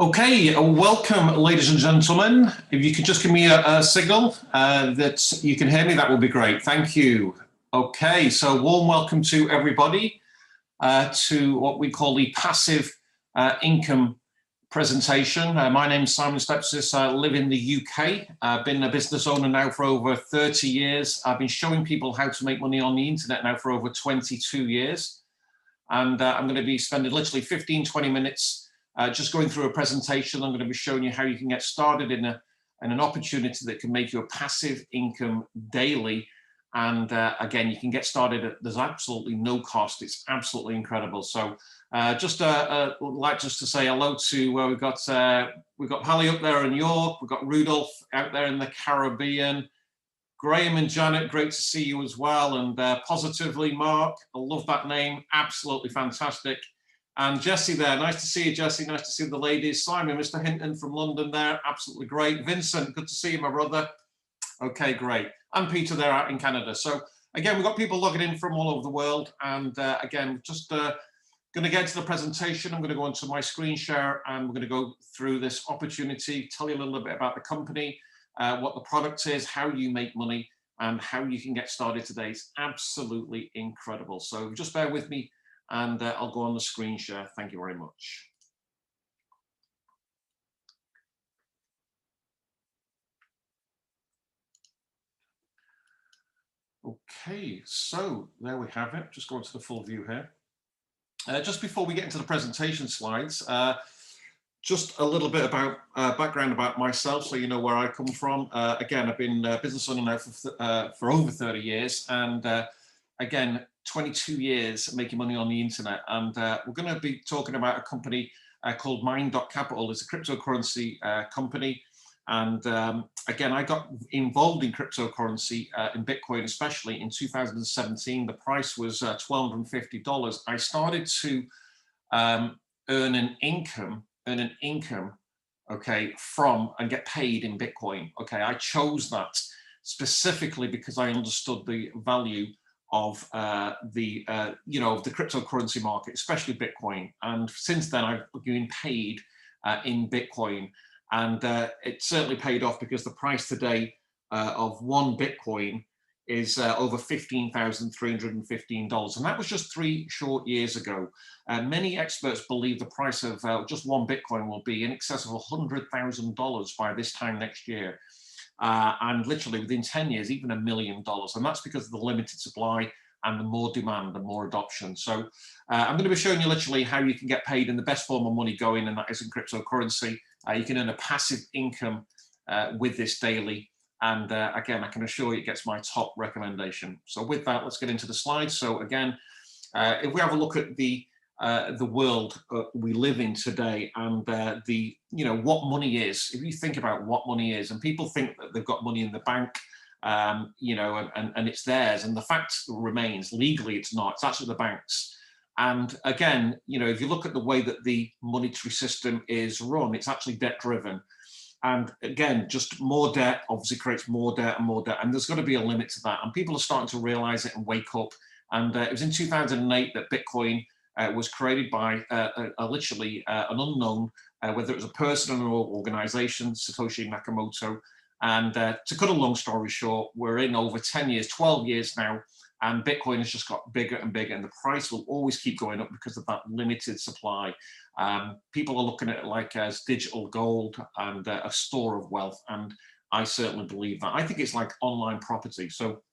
Okay, welcome, ladies and gentlemen. If you could just give me a signal that you can hear me, that would be great. Thank you. Okay, so warm welcome to everybody to what we call the passive income presentation. My name's Simon Stepsis. I live in the UK. I've been a business owner now for over 30 years. I've been showing people how to make money on the internet now for over 22 years. And I'm going to be spending literally 15-20 minutes just going through a presentation. I'm going to be showing you how you can get started in an opportunity that can make you a passive income daily. And again, you can get started there's absolutely no cost. It's absolutely incredible. So just like just to say hello to we've got Hallie up there in York. We've got Rudolph out there in the Caribbean. Graham and Janet, great to see you as well. And Positively Mark, I love that name. Absolutely fantastic. And Jesse there, nice to see you, Jesse. Nice to see the ladies. Simon, Mr. Hinton from London there, absolutely great. Vincent, good to see you, my brother. Okay, great. And Peter there out in Canada. So again, we've got people logging in from all over the world. And again, just going to get to the presentation. I'm going to go onto my screen share and we're going to go through this opportunity, tell you a little bit about the company, what the product is, how you make money, and how you can get started today. It's absolutely incredible. So just bear with me. And I'll go on the screen share. Thank you very much. Okay, so there we have it. Just going to the full view here. Just before we get into the presentation slides, just a little bit about background about myself, so you know where I come from. Again, I've been a business owner now for over 30 years, and again, 22 years making money on the internet. And we're going to be talking about a company called MIndCAPITAL. It's a cryptocurrency company. And again, I got involved in cryptocurrency, in Bitcoin especially, in 2017. The price was $1,250. I started to earn an income, okay, from and get paid in Bitcoin. Okay, I chose that specifically because I understood the value of the cryptocurrency market, especially Bitcoin. And since then, I've been paid in Bitcoin, and it certainly paid off because the price today of one Bitcoin is over $15,315, and that was just 3 short years ago. Many experts believe the price of just one Bitcoin will be in excess of $100,000 by this time next year. And literally within 10 years, even $1 million. And that's because of the limited supply and the more demand, the more adoption. So I'm going to be showing you literally how you can get paid in the best form of money going, and that is in cryptocurrency. You can earn a passive income with this daily. And again, I can assure you it gets my top recommendation. So with that, let's get into the slides. So again, if we have a look at the world we live in today, and what money is. If you think about what money is, and people think that they've got money in the bank, and it's theirs, and the fact remains, legally it's not. It's actually the banks. And again, if you look at the way that the monetary system is run, it's actually debt driven. And again, just more debt obviously creates more debt and more debt, and there's got to be a limit to that. And people are starting to realize it and wake up. And it was in 2008 that Bitcoin was created by literally an unknown, whether it was a person or an organization, Satoshi Nakamoto. And to cut a long story short, we're in over 10 years, 12 years now, and Bitcoin has just got bigger and bigger, and the price will always keep going up because of that limited supply. People are looking at it like as digital gold and a store of wealth, and I certainly believe that. I think it's like online property. So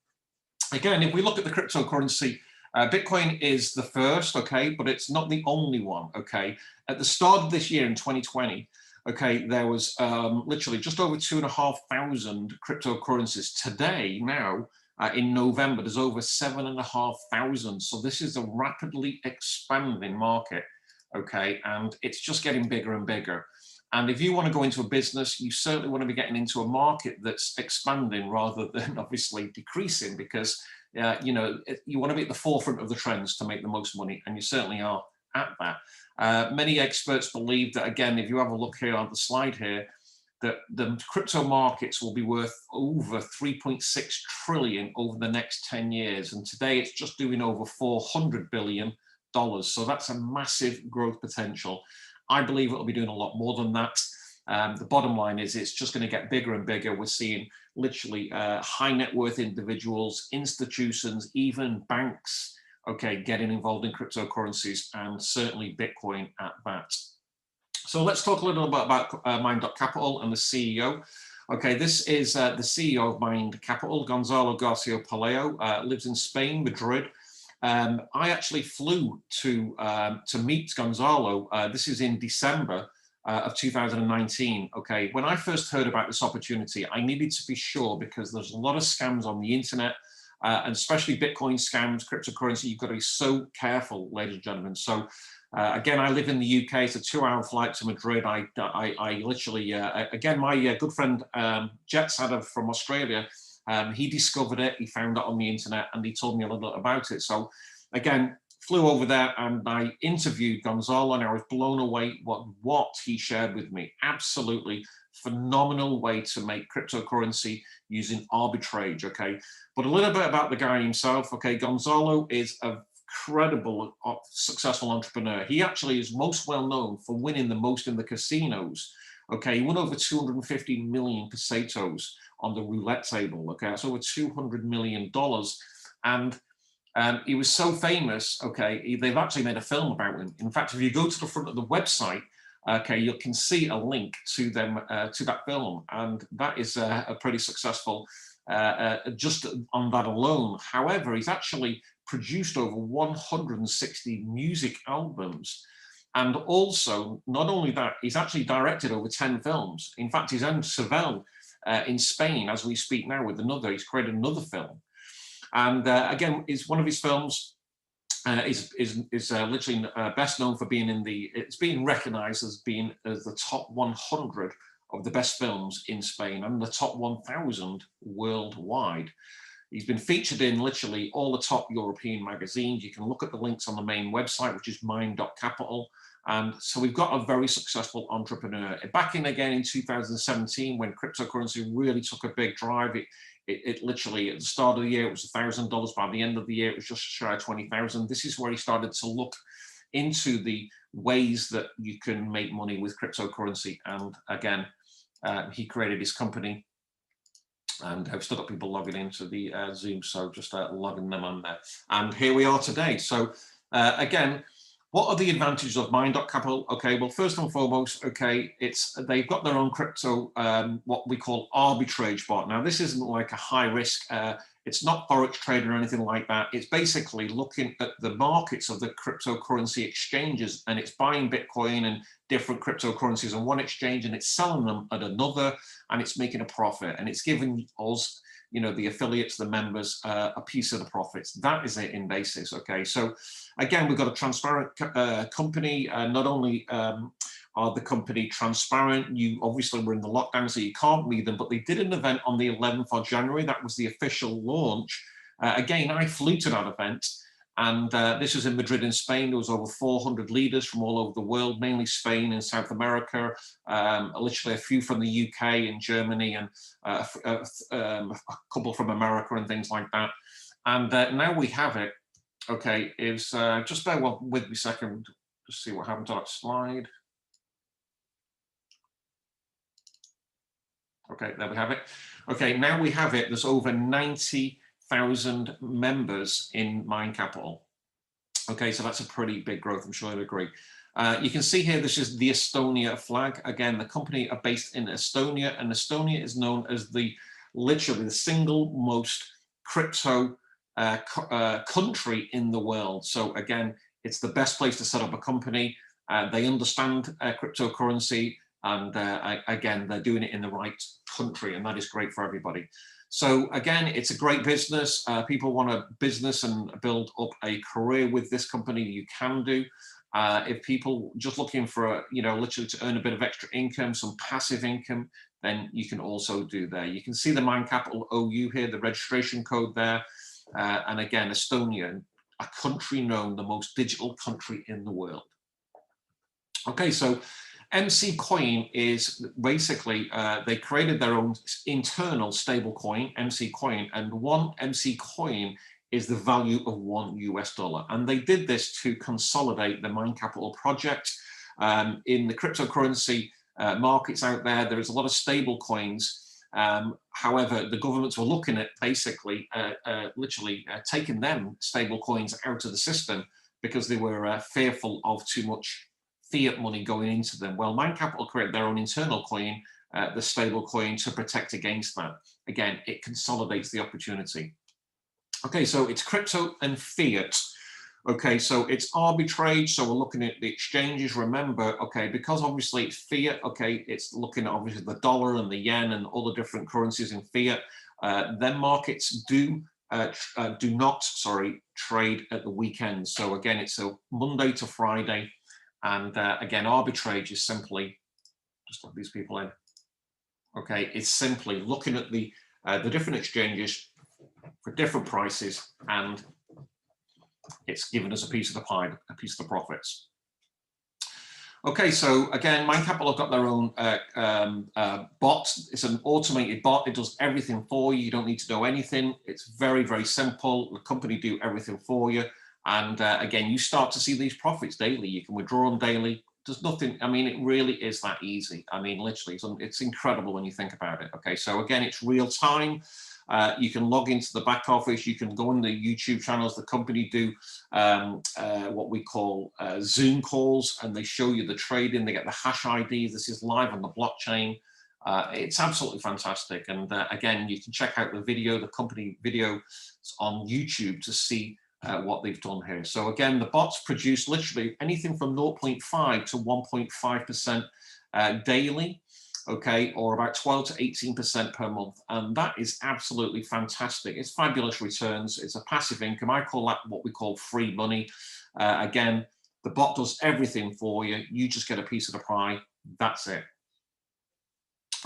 again, if we look at the cryptocurrency, Bitcoin is the first, okay, but it's not the only one, okay. At the start of this year in 2020, okay, there was literally just over 2,500 cryptocurrencies. Today, now, in November, there's over 7,500. So this is a rapidly expanding market, okay, and it's just getting bigger and bigger. And if you want to go into a business, you certainly want to be getting into a market that's expanding rather than obviously decreasing, because you want to be at the forefront of the trends to make the most money, and you certainly are at that. Many experts believe that, again, if you have a look here on the slide here, that the crypto markets will be worth over 3.6 trillion over the next 10 years. And today it's just doing over $400 billion. So that's a massive growth potential. I believe it'll be doing a lot more than that. The bottom line is it's just going to get bigger and bigger. We're seeing literally high net worth individuals, institutions, even banks, okay, getting involved in cryptocurrencies, and certainly Bitcoin at that. So let's talk a little bit about MIndCAPITAL and the CEO. Okay, this is the CEO of MIndCAPITAL, Gonzalo Garcia Pelayo, lives in Spain, Madrid. I actually flew to meet Gonzalo. This is in December of 2019. Okay, when I first heard about this opportunity, I needed to be sure, because there's a lot of scams on the internet, and especially Bitcoin scams, cryptocurrency. You've got to be so careful, ladies and gentlemen. So again, I live in the UK. It's a 2-hour flight to Madrid. I literally, again, my good friend Jet Sadov from Australia, he discovered it. He found it on the internet, and he told me a little about it. So again, flew over there and I interviewed Gonzalo, and I was blown away what he shared with me. Absolutely phenomenal way to make cryptocurrency using arbitrage. Okay, but a little bit about the guy himself. Okay, Gonzalo is a incredible, successful entrepreneur. He actually is most well known for winning the most in the casinos. Okay, he won over 250 million pesetos on the roulette table. Okay, that's over $200 million. And he was so famous, okay, they've actually made a film about him. In fact, if you go to the front of the website, okay, you can see a link to them, to that film. And that is a pretty successful, just on that alone. However, he's actually produced over 160 music albums. And also, not only that, he's actually directed over 10 films. In fact, he's owned Seville in Spain as we speak now with another. He's created another film. And again, is one of his films is literally best known for being in the, it's being recognized as being as the top 100 of the best films in Spain and the top 1,000 worldwide. He's been featured in literally all the top European magazines. You can look at the links on the main website, which is mind.capital. And so we've got a very successful entrepreneur. Back in again in 2017, when cryptocurrency really took a big drive, it literally, at the start of the year, it was $1,000. By the end of the year, it was just shy of 20,000. This is where he started to look into the ways that you can make money with cryptocurrency. And again, he created his company. And I've still got people logging into the Zoom, so just logging them on there. And here we are today. So again, what are the advantages of MIndCAPITAL? Okay, well, first and foremost, okay, they've got their own crypto, what we call arbitrage bot. Now, this isn't like a high risk, it's not forex trading or anything like that. It's basically looking at the markets of the cryptocurrency exchanges, and it's buying Bitcoin and different cryptocurrencies on one exchange, and it's selling them at another, and it's making a profit, and it's giving us, you know, the affiliates, the members, a piece of the profits. That is it in basis. Okay, so again, we've got a transparent company. Not only are the company transparent, you obviously were in the lockdown, so you can't read them, but they did an event on the 11th of January. That was the official launch. Again, I flew to that event, and this was in Madrid in Spain. There was over 400 leaders from all over the world, mainly Spain and South America, literally a few from the UK and Germany, and a couple from America and things like that. And now we have it. Okay, just bear with me a second to see what happened to that slide. Okay, there we have it. Okay, now we have it. There's over 90,000 members in MIndCAPITAL. Okay, so that's a pretty big growth, I'm sure you'll agree. You can see here, this is the Estonia flag. Again, the company are based in Estonia, and Estonia is known as literally the single most crypto country in the world. So again, it's the best place to set up a company. They understand cryptocurrency, and again, they're doing it in the right country, and that is great for everybody. So again, it's a great business. People want a business and build up a career with this company, you can do. If people just looking for, literally to earn a bit of extra income, some passive income, then you can also do there. You can see the MIndCAPITAL OU here, the registration code there. And again, Estonia, a country known the most digital country in the world. Okay, so MC Coin is basically, they created their own internal stable coin, MC Coin, and one MC Coin is the value of $1 US. And they did this to consolidate the MIndCAPITAL project. In the cryptocurrency markets out there, there is a lot of stable coins. However, the governments were looking at basically literally taking them stable coins out of the system because they were fearful of too much fiat money going into them. Well, MIndCAPITAL created their own internal coin, the stable coin, to protect against that. Again, it consolidates the opportunity. Okay, so it's crypto and fiat. Okay, so it's arbitrage. So we're looking at the exchanges. Remember, okay, because obviously it's fiat, okay, it's looking at obviously the dollar and the yen and all the different currencies in fiat. Then markets do not trade at the weekend. So again, it's a Monday to Friday. And again, arbitrage is simply, just let these people in. Okay, it's simply looking at the different exchanges for different prices, and it's giving us a piece of the pie, a piece of the profits. Okay, so again, MIndCAPITAL have got their own bot. It's an automated bot. It does everything for you. You don't need to know anything. It's very, very simple. The company do everything for you. And again, you start to see these profits daily. You can withdraw them daily. There's nothing, I mean, it really is that easy. I mean, literally, it's incredible when you think about it. Okay, so again, it's real time. You can log into the back office. You can go on the YouTube channels. The company do what we call Zoom calls, and they show you the trading. They get the hash ID. This is live on the blockchain. It's absolutely fantastic. And again, you can check out the video, the company video on YouTube to see what they've done here. So again, the bots produce literally anything from 0.5 to 1.5% daily. Okay, or about 12 to 18% per month. And that is absolutely fantastic. It's fabulous returns. It's a passive income. I call that what we call free money. Again, the bot does everything for you. You just get a piece of the pie. That's it.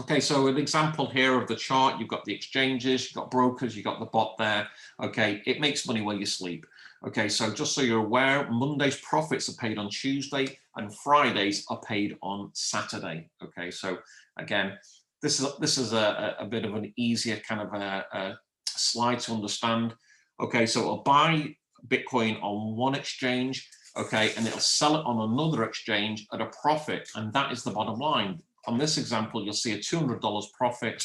Okay, so an example here of the chart, you've got the exchanges, you've got brokers, you've got the bot there. Okay, it makes money while you sleep. Okay, so just so you're aware, Monday's profits are paid on Tuesday and Fridays are paid on Saturday. Okay, so again, this is a bit of an easier kind of a slide to understand. Okay, so it'll buy Bitcoin on one exchange, okay, and it'll sell it on another exchange at a profit, and that is the bottom line. On this example, you'll see a $200 profit.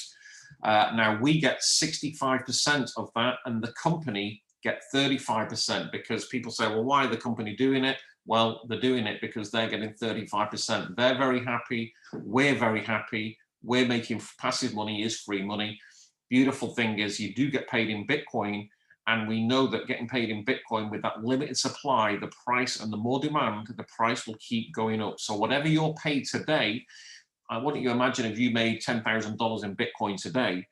Now we get 65% of that, and the company get 35%, because people say, well, why are the company doing it? Well, they're doing it because they're getting 35%. They're very happy. We're very happy. We're making passive money is free money. Beautiful thing is you do get paid in Bitcoin, and we know that getting paid in Bitcoin with that limited supply, the price and the more demand, the price will keep going up. So whatever you're paid today, I want you to imagine if you made $10,000 in Bitcoin today.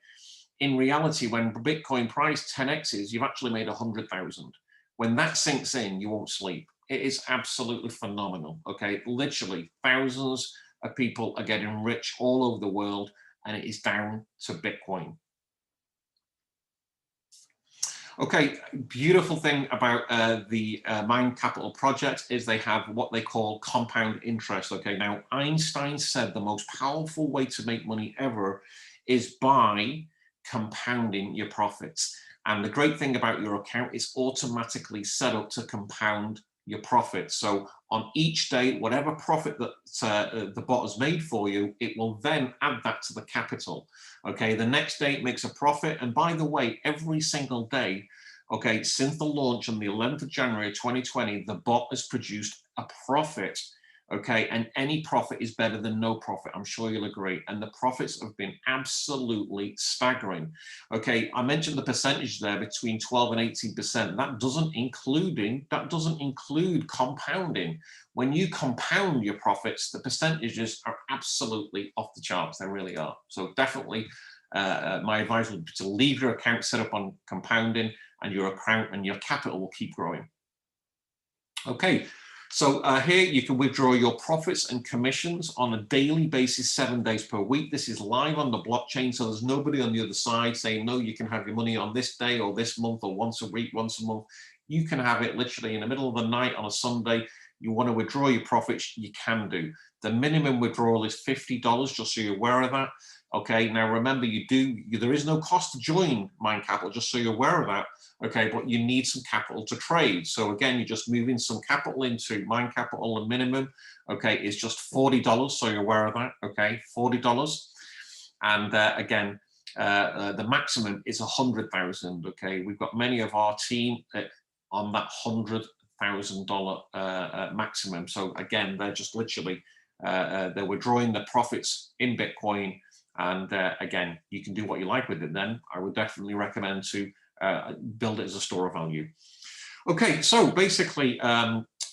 In reality, when Bitcoin price 10x's, you've actually made 100,000. When that sinks in, you won't sleep. It is absolutely phenomenal. Okay, literally thousands of people are getting rich all over the world, and it is down to Bitcoin. Okay, beautiful thing about the MIndCAPITAL project is they have what they call compound interest. Okay, now Einstein said the most powerful way to make money ever is by compounding your profits. And the great thing about your account is automatically set up to compound your profits. So on each day, whatever profit that the bot has made for you, it will then add that to the capital. Okay, the next day it makes a profit. And by the way, every single day, okay, since the launch on the 11th of January 2020, the bot has produced a profit. Okay, and any profit is better than no profit. I'm sure you'll agree. And the profits have been absolutely staggering. Okay, I mentioned the percentage there between 12 and 18%. That doesn't include compounding. When you compound your profits, the percentages are absolutely off the charts. They really are. So definitely, my advice would be to leave your account set up on compounding, and your account and your capital will keep growing. Okay. So here you can withdraw your profits and commissions on a daily basis, 7 days per week. This is live on the blockchain, so there's nobody on the other side saying, no, you can have your money on this day or this month or once a week, once a month. You can have it literally in the middle of the night on a Sunday. You want to withdraw your profits, you can do. The minimum withdrawal is $50, just so you're aware of that. Okay, now remember, there is no cost to join MIndCAPITAL, just so you're aware of that. Okay, but you need some capital to trade. So again, you're just moving some capital into MIndCAPITAL. The minimum, okay, is just $40. So you're aware of that. Okay, $40. And again, the maximum is 100,000. Okay, we've got many of our team on that $100,000 maximum. So again, they're just literally they're withdrawing the profits in Bitcoin. And again, you can do what you like with it. Then I would definitely recommend to build it as a store of value. Okay, so basically,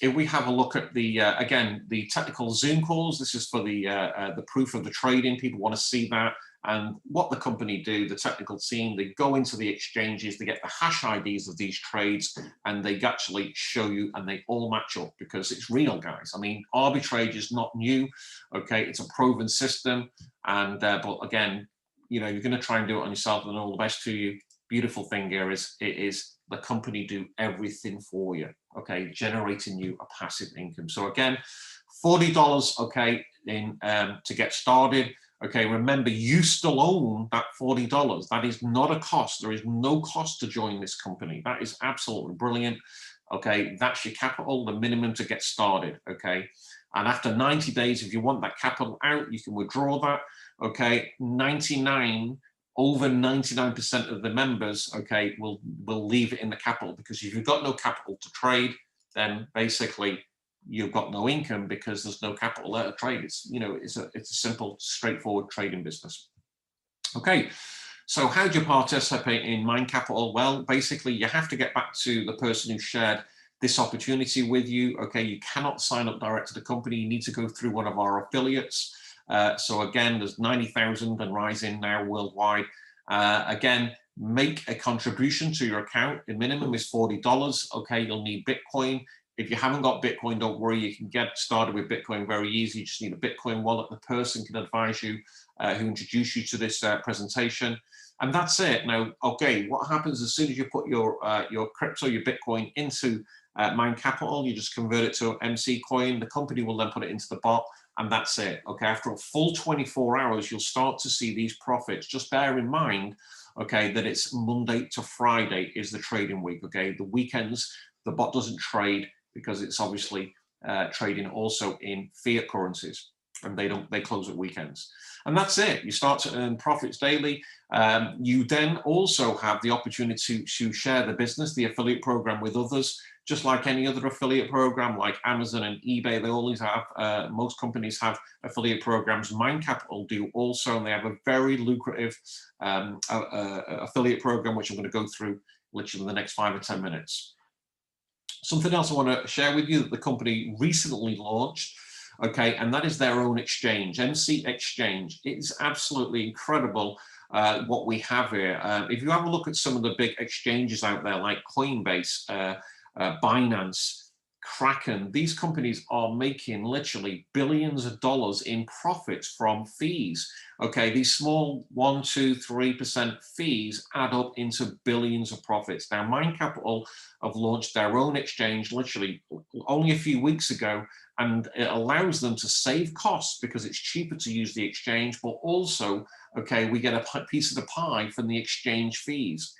if we have a look at the again, the technical Zoom calls, this is for the proof of the trading. People want to see that. And what the company do, the technical team, they go into the exchanges, they get the hash IDs of these trades, and they actually show you, and they all match up because it's real, guys. I mean, arbitrage is not new, okay? It's a proven system, and but again, you know, you're going to try and do it on yourself, and all the best to you. Beautiful thing here is the company do everything for you, okay, generating you a passive income. So again, $40, okay, in to get started. Okay, remember, you still own that $40. That is not a cost. There is no cost to join this company. That is absolutely brilliant. Okay, that's your capital, the minimum to get started. Okay, and after 90 days, if you want that capital out, you can withdraw that. Okay, over 99% of the members, okay, will leave it in the capital, because if you've got no capital to trade, then basically you've got no income because there's no capital there to trade. It's, you know, it's a simple, straightforward trading business. Okay, so how do you participate in MIndCAPITAL? Well, basically you have to get back to the person who shared this opportunity with you. Okay, you cannot sign up direct to the company. You need to go through one of our affiliates. So again, there's 90,000 and rising now worldwide. Again, make a contribution to your account. The minimum is $40. Okay, you'll need Bitcoin. If you haven't got Bitcoin, don't worry, you can get started with Bitcoin very easy. You just need a Bitcoin wallet. The person can advise you, who introduced you to this presentation. And that's it. Now, okay, what happens as soon as you put your crypto, your Bitcoin into MIndCAPITAL, you just convert it to MC coin. The company will then put it into the bot, and that's it. Okay, after a full 24 hours, you'll start to see these profits. Just bear in mind, okay, that it's Monday to Friday is the trading week. Okay, the weekends, the bot doesn't trade, because it's obviously trading also in fiat currencies, and they close at weekends. And that's it. You start to earn profits daily. You then also have the opportunity to share the business, the affiliate program, with others, just like any other affiliate program, like Amazon and eBay. They always have, most companies have affiliate programs. MIndCAPITAL do also, and they have a very lucrative affiliate program, which I'm going to go through literally in the next 5 or 10 minutes. Something else I want to share with you that the company recently launched, okay, and that is their own exchange, MC Exchange. It's absolutely incredible what we have here. If you have a look at some of the big exchanges out there, like Coinbase, Binance, Kraken, these companies are making literally billions of dollars in profits from fees. Okay, these small 1%, 2%, 3% fees add up into billions of profits. Now, MIndCAPITAL have launched their own exchange literally only a few weeks ago, and it allows them to save costs because it's cheaper to use the exchange, but also, okay, we get a piece of the pie from the exchange fees.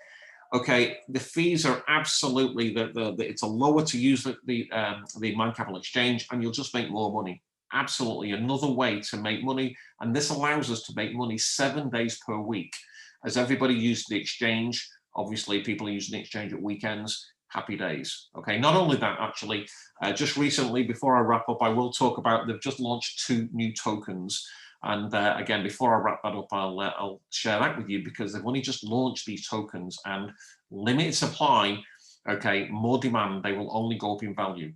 Okay, the fees are absolutely, it's a lower to use the MIndCAPITAL exchange, and you'll just make more money. Absolutely, another way to make money, and this allows us to make money 7 days per week. As everybody uses the exchange, obviously people are using the exchange at weekends, happy days. Okay, not only that, actually, just recently, before I wrap up, I will talk about, they've just launched 2 new tokens. And again, before I wrap that up, I'll share that with you, because they've only just launched these tokens, and limited supply, okay, more demand, they will only go up in value.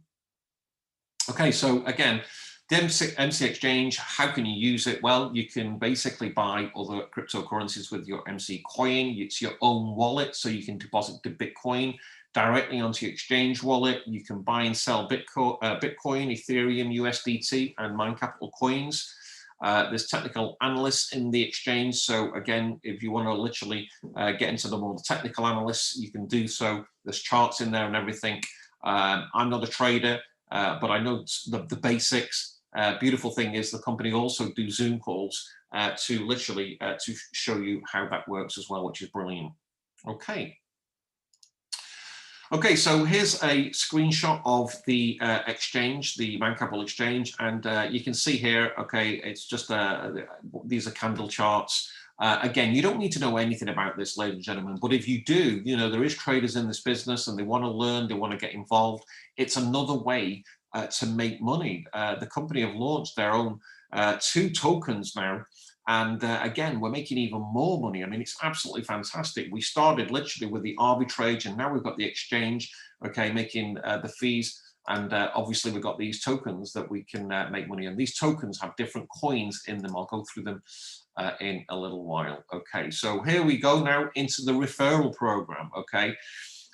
Okay, so again, the MC Exchange, how can you use it? Well, you can basically buy other cryptocurrencies with your MC coin. It's your own wallet, so you can deposit the Bitcoin directly onto your exchange wallet. You can buy and sell Bitcoin, Ethereum, USDT, and MIndCAPITAL coins. There's technical analysts in the exchange. So again, if you want to literally get into the more technical analysts, you can do so. There's charts in there and everything. I'm not a trader, but I know the basics. Beautiful thing is the company also do Zoom calls to literally to show you how that works as well, which is brilliant. Okay. Okay, so here's a screenshot of the exchange, the MIndCAPITAL exchange, and you can see here, okay, it's just, these are candle charts. Again, you don't need to know anything about this, ladies and gentlemen, but if you do, you know, there is traders in this business and they want to learn, they want to get involved. It's another way to make money. The company have launched their own 2 tokens now. And again, we're making even more money. I mean, it's absolutely fantastic. We started literally with the arbitrage, and now we've got the exchange, okay, making the fees. And obviously, we've got these tokens that we can make money. And these tokens have different coins in them. I'll go through them in a little while. Okay, so here we go now into the referral program, okay?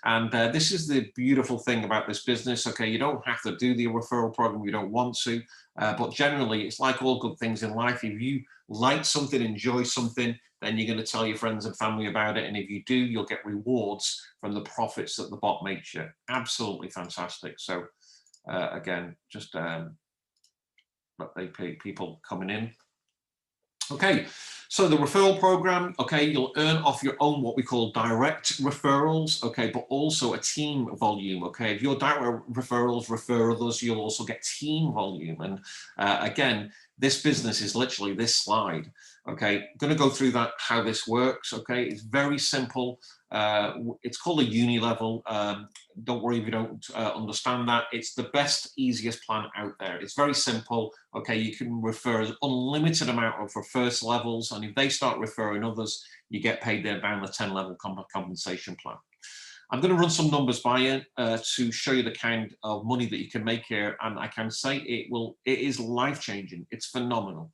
And this is the beautiful thing about this business, okay? You don't have to do the referral program, you don't want to, but generally, it's like all good things in life. If you like something, enjoy something, then you're going to tell your friends and family about it. And if you do, you'll get rewards from the profits that the bot makes you. Absolutely fantastic. So again, just let they pay people coming in. Okay, so the referral program, okay, you'll earn off your own what we call direct referrals, okay, but also a team volume, okay. If your direct referrals refer others, you'll also get team volume. And again, this business is literally this slide, okay. I'm going to go through that, how this works, okay. It's very simple. It's called a uni level. Don't worry if you don't understand that. It's the best, easiest plan out there. It's very simple. Okay, you can refer an unlimited amount of first levels, and if they start referring others, you get paid there down the 10 level compensation plan. I'm going to run some numbers by you to show you the kind of money that you can make here, and I can say it is life-changing. It's phenomenal.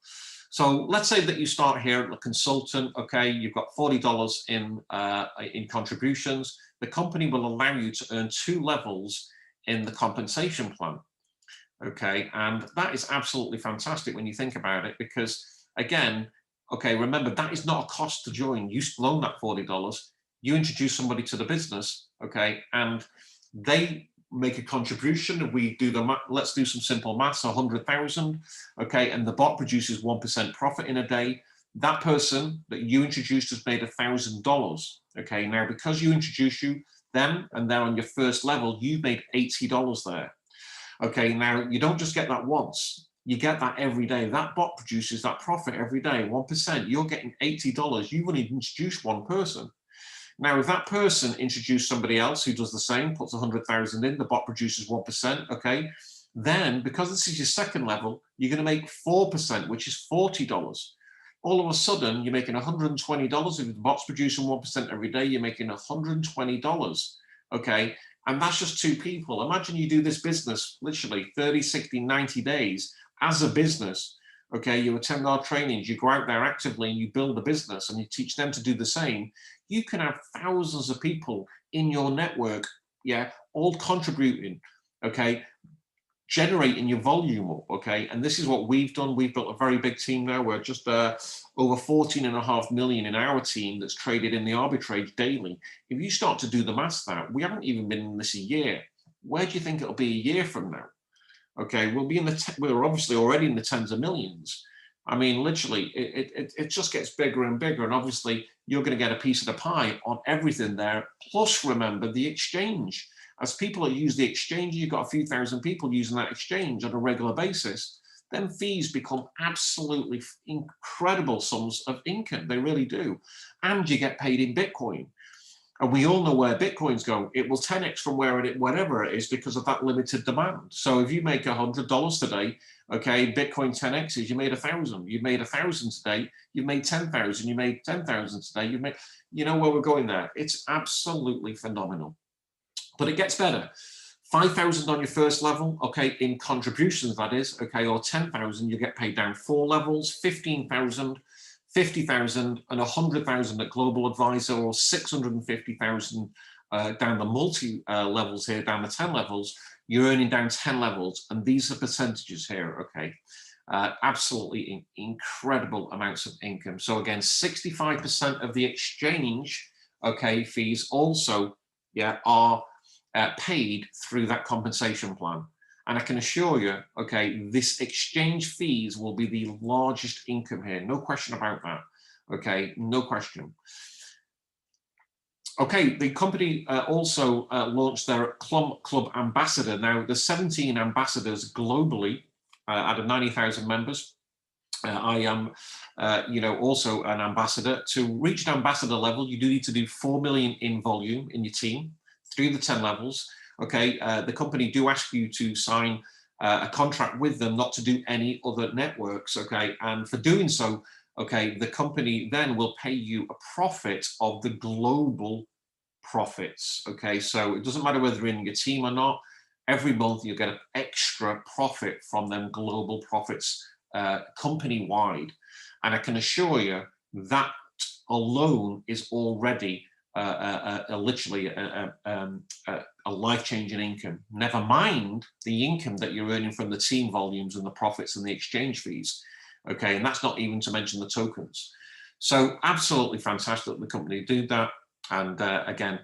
So let's say that you start here, a consultant, okay, you've got $40 in contributions. The company will allow you to earn 2 levels in the compensation plan, okay, and that is absolutely fantastic when you think about it, because again, okay, remember that is not a cost to join. You loan that $40, you introduce somebody to the business, okay, and they make a contribution, and we do the math. Let's do some simple maths, 100,000, okay, and the bot produces 1% profit in a day. That person that you introduced has made $1,000, okay. Now, because you introduce them and they're on your first level, you've made $80 there, okay. Now, you don't just get that once, you get that every day. That bot produces that profit every day, 1%. You're getting $80. You've only introduced one person. Now, if that person introduced somebody else who does the same, puts 100,000 in, the bot produces 1%, okay, then because this is your second level, you're going to make 4%, which is $40. All of a sudden, you're making $120. If the bot's producing 1% every day, you're making $120, okay, and that's just 2 people. Imagine you do this business literally 30, 60, 90 days as a business. Okay, you attend our trainings, you go out there actively and you build a business and you teach them to do the same. You can have thousands of people in your network, yeah, all contributing, okay, generating your volume up, okay. And this is what we've done. We've built a very big team now. We're just over 14.5 million in our team that's traded in the arbitrage daily. If you start to do the maths that, we haven't even been in this a year. Where do you think it'll be a year from now? Okay, we'll be in we're obviously already in the tens of millions. I mean, literally, it just gets bigger and bigger. And obviously, you're going to get a piece of the pie on everything there. Plus, remember the exchange. As people that use the exchange, you've got a few thousand people using that exchange on a regular basis. Then fees become absolutely incredible sums of income. They really do. And you get paid in Bitcoin. And we all know where Bitcoin's going. It will 10x from wherever it is because of that limited demand. So if you make $100 today, okay, Bitcoin 10x's, you made 1,000. You made 1,000 today, you made 10,000. You made 10,000 today, you made, you know where we're going there. It's absolutely phenomenal. But it gets better. 5,000 on your first level, okay, in contributions that is, okay, or 10,000, you get paid down 4 levels, 15,000. 50,000 and 100,000 at Global Advisor, or 650,000 down the multi levels here, down the 10 levels, you're earning down 10 levels. And these are percentages here, okay? Absolutely incredible amounts of income. So again, 65% of the exchange, okay, fees also, yeah, are paid through that compensation plan. And I can assure you, okay, this exchange fees will be the largest income here. No question about that. Okay, no question. Okay, the company also launched their Club Ambassador. Now, there's 17 ambassadors globally out of 90,000 members. I am, also an ambassador. To reach an ambassador level, you do need to do 4 million in volume in your team through the 10 levels. Okay, the company do ask you to sign a contract with them not to do any other networks. Okay, and for doing so, okay, the company then will pay you a profit of the global profits. Okay, so it doesn't matter whether you're in your team or not. Every month you get an extra profit from them global profits company-wide. And I can assure you that alone is already literally a life-changing income. Never mind the income that you're earning from the team volumes and the profits and the exchange fees. Okay, and that's not even to mention the tokens. So absolutely fantastic the company do that. And again,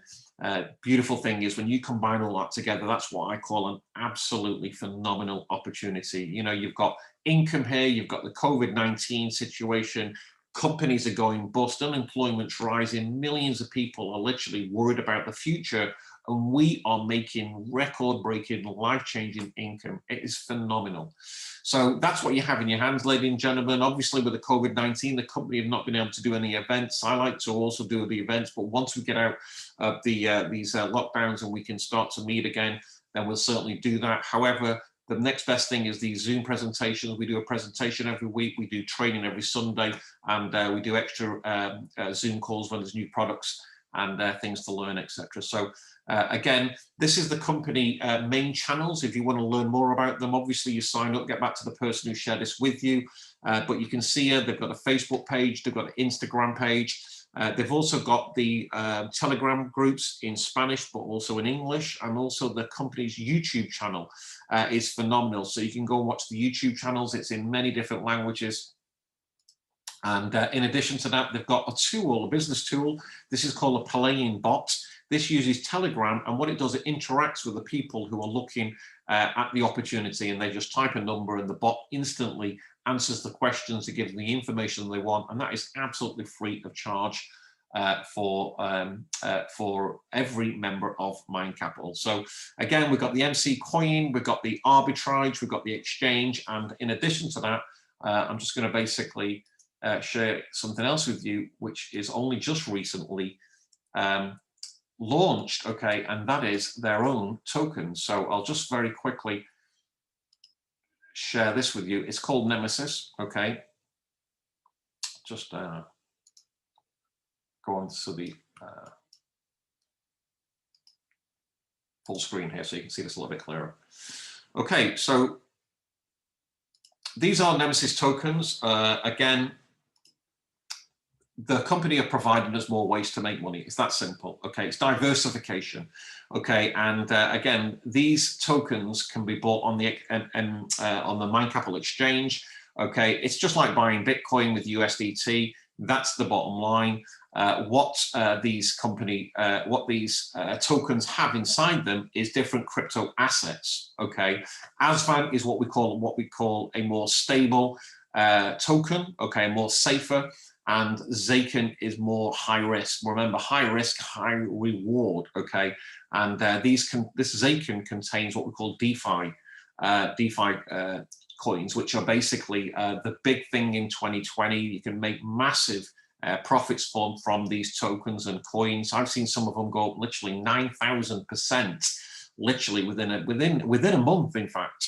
beautiful thing is when you combine all that together, that's what I call an absolutely phenomenal opportunity. You know, you've got income here, you've got the COVID-19 situation, companies are going bust, unemployment's rising, millions of people are literally worried about the future, and we are making record-breaking, life-changing income. It is phenomenal. So that's what you have in your hands, ladies and gentlemen. Obviously, with the COVID-19, the company have not been able to do any events. I like to also do the events, but once we get out of these lockdowns and we can start to meet again, then we'll certainly do that. However, the next best thing is these Zoom presentations. We do a presentation every week. We do training every Sunday, and we do extra Zoom calls when there's new products and things to learn, etc. So again, this is the company main channels. If you want to learn more about them, obviously you sign up, get back to the person who shared this with you. But you can see here, they've got a Facebook page, they've got an Instagram page. They've also got the Telegram groups in Spanish, but also in English, and also the company's YouTube channel is phenomenal. So you can go and watch the YouTube channels. It's in many different languages. And in addition to that, they've got a tool, a business tool. This is called a Palladian bot. This uses Telegram, and what it does, it interacts with the people who are looking at the opportunity, and they just type a number and the bot instantly answers the questions, to give them the information they want, and that is absolutely free of charge for every member of MIndCAPITAL. So again, we've got the MC coin, we've got the arbitrage, we've got the exchange, and in addition to that, I'm just going to basically share something else with you, which is only just recently launched, okay, and that is their own tokens. So I'll just very quickly share this with you. It's called NEMESIS, okay. Just go on to the full screen here so you can see this a little bit clearer. Okay, so these are NEMESIS tokens. Again, the company are providing us more ways to make money. It's that simple. Okay, it's diversification. Okay, and again, these tokens can be bought on the MIndCAPITAL exchange. Okay, it's just like buying Bitcoin with USDT. That's the bottom line. What these tokens have inside them is different crypto assets. Okay, ASVAN is what we call a more stable token. Okay, more safer. And Zaken is more high risk. Remember, high risk, high reward. Okay, and this Zaken contains what we call DeFi coins, which are basically the big thing in 2020. You can make massive profits from these tokens and coins. I've seen some of them go up literally 9,000%, literally within a month. In fact.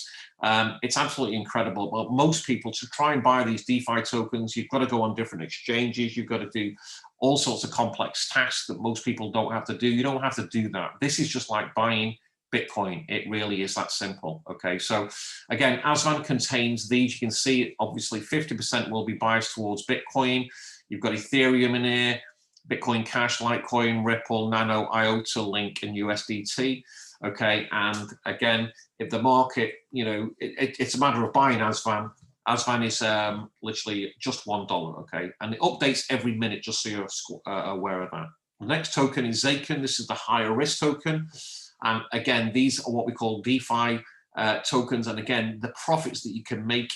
It's absolutely incredible. But most people, to try and buy these DeFi tokens, you've got to go on different exchanges. You've got to do all sorts of complex tasks that most people don't have to do. You don't have to do that. This is just like buying Bitcoin. It really is that simple. Okay, so again, ASVAN contains these. You can see, obviously, 50% will be biased towards Bitcoin. You've got Ethereum in here, Bitcoin Cash, Litecoin, Ripple, Nano, IOTA, Link, and USDT. Okay, and again, if the market, you know, it's a matter of buying ASVAN. ASVAN is literally just $1, okay, and it updates every minute, just so you're aware of that. The next token is Zaken. This is the higher risk token, and again, these are what we call DeFi tokens, and again, the profits that you can make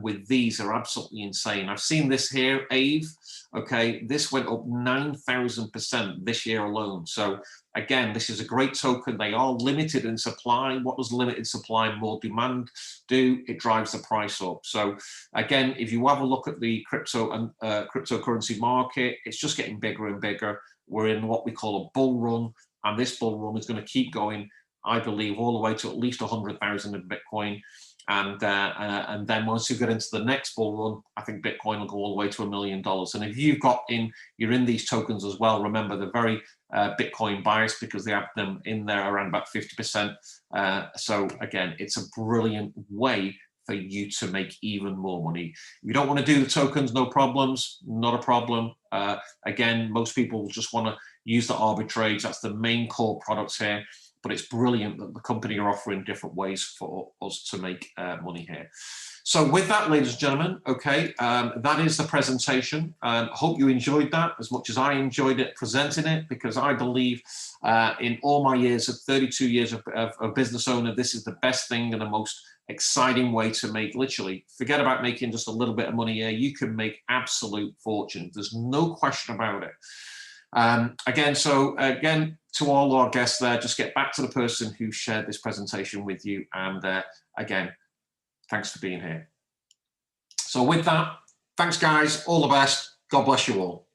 with these are absolutely insane. I've seen this here, AVE. Okay, this went up 9,000% this year alone. So again, this is a great token. They are limited in supply. What does limited supply, more demand do? It drives the price up. So again, if you have a look at the crypto and cryptocurrency market, it's just getting bigger and bigger. We're in what we call a bull run, and this bull run is going to keep going, I believe, all the way to at least 100,000 in Bitcoin. And then once you get into the next bull run, I think Bitcoin will go all the way to $1 million. And if you're in these tokens as well, remember they're very Bitcoin biased because they have them in there around about 50%. So again, it's a brilliant way for you to make even more money. If you don't want to do the tokens, no problems, not a problem. Again, most people just want to use the arbitrage. That's the main core product here. But it's brilliant that the company are offering different ways for us to make money here. So with that, ladies and gentlemen, okay, that is the presentation. Hope you enjoyed that as much as I enjoyed it presenting it, because I believe in all my years of 32 years of business owner, this is the best thing and the most exciting way to make, literally, forget about making just a little bit of money here. You can make absolute fortune. There's no question about it. Again, to all our guests there, just get back to the person who shared this presentation with you. And again, thanks for being here. So with that, thanks guys, all the best. God bless you all.